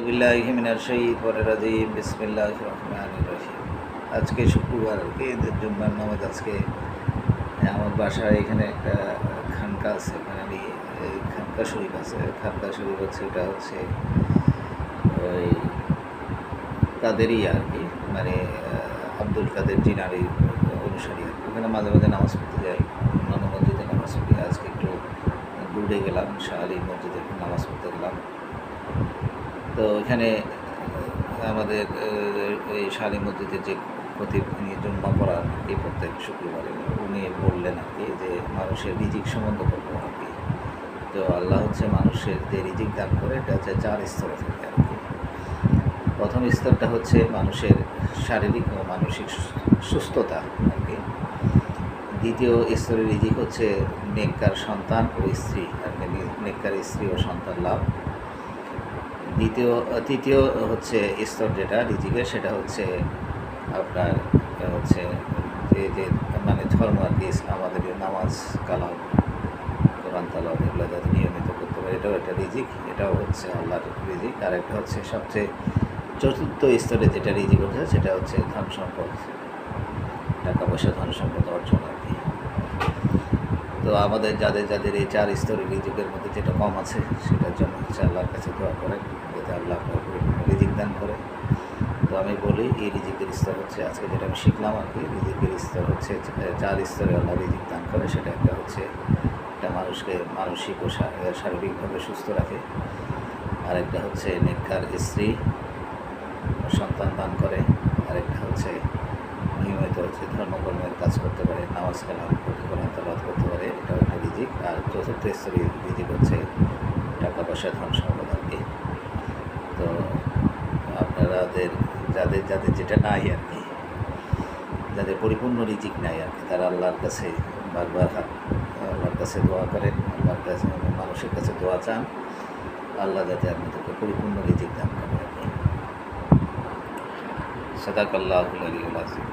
বিল্লাহি মিনাশ শাইতানির রাজিম বিসমিল্লাহির রহমানির রহিম। আজকে শুক্রবার আর কি, ঈদের জুম্মার নামাজ। আজকে আমার বাসার এখানে একটা খানকা আছে, ওখানে আমি খানকা শরীফ আছে। খানকা শরীফ হচ্ছে, এটা হচ্ছে ওই কাদেরিয়া আর কি, মানে আব্দুল কাদের জিনারি অনুসারী আর কি। ওখানে মাঝে মাঝে নামাজ পড়তে যাই, অন্যান্য মসজিদে নামাজ পড়ি। আজকে একটু দূরে গেলাম, শাহ আলী মসজিদে নামাজ পড়তে গেলাম। তো এখানে আমাদের এই শালী মসজিদের যে খতিব, উনি জুম্মা পড়ান এই প্রত্যেক শুক্রবারে, উনি বললেন আর কি যে মানুষের রিজিক সম্বন্ধে বলবো আর কি। তো আল্লাহ হচ্ছে মানুষের যে রিজিক দান করে, এটা হচ্ছে 4 স্তরে থাকে আর কি। প্রথম স্তরটা হচ্ছে মানুষের শারীরিক ও মানসিক সুস্থতা আর কি। দ্বিতীয় স্তরের রিজিক হচ্ছে নেককার সন্তান ও স্ত্রী আর কি, নেককার স্ত্রী ও সন্তান লাভ। তৃতীয় হচ্ছে স্তর যেটা রিজিকের, সেটা হচ্ছে আপনার হচ্ছে যে মানে ধর্ম আর কি, আমাদের নামাজ কালাম কোরআন তালাওয়াত এগুলো যাতে নিয়মিত করতে পারে, এটাও একটা রিজিক, এটাও হচ্ছে আল্লাহর রিজিক। আর একটা হচ্ছে সবচেয়ে চতুর্থ স্তরে যেটা রিজিক হচ্ছে, সেটা হচ্ছে ধন সম্পদ, টাকা পয়সা, ধন সম্পদ অর্জন আর কি। তো আমাদের যাদের এই 4 স্তরের রিজিকের মধ্যে যেটা কম আছে, সেটার জন্য হচ্ছে আল্লাহর কাছে দোয়া করেন যাতে আল্লাহ রিজিক দান করে। তো আমি বলি, এই রিজিকের স্তর হচ্ছে আজকে যেটা আমি শিখলাম আর কি, রিজিকের স্তর হচ্ছে 4 স্তরে আল্লাহ রিজিক দান করে। সেটা একটা হচ্ছে একটা মানুষকে মানসিক ও শারীরিকভাবে সুস্থ রাখে। আরেকটা হচ্ছে নেককার স্ত্রী সন্তান দান করে। আরেকটা হচ্ছে নিয়মিত হচ্ছে ধর্মকর্মের কাজ করতে পারে, নামাজ কালাম কোরআন তালাওয়াত করতে পারে, এটাও একটা রিজিক। আর চতুর্থ স্তরের রিজিক হচ্ছে টাকা পয়সা, ধন সম্পদ আর কি। তো আপনাদের যাদের যেটা নাই আর কি, যাদের পরিপূর্ণ রিজিক নাই আর কি, তারা আল্লাহর কাছে বারবার আল্লাহর কাছে দোয়া করেন, আল্লাহর কাছে মানুষের কাছে দোয়া চান, আল্লাহ যাতে আপনাদেরকে পরিপূর্ণ রিজিক দান করে আর কি। সাদাকাল্লাহুল আলিয়্যুল আযীম।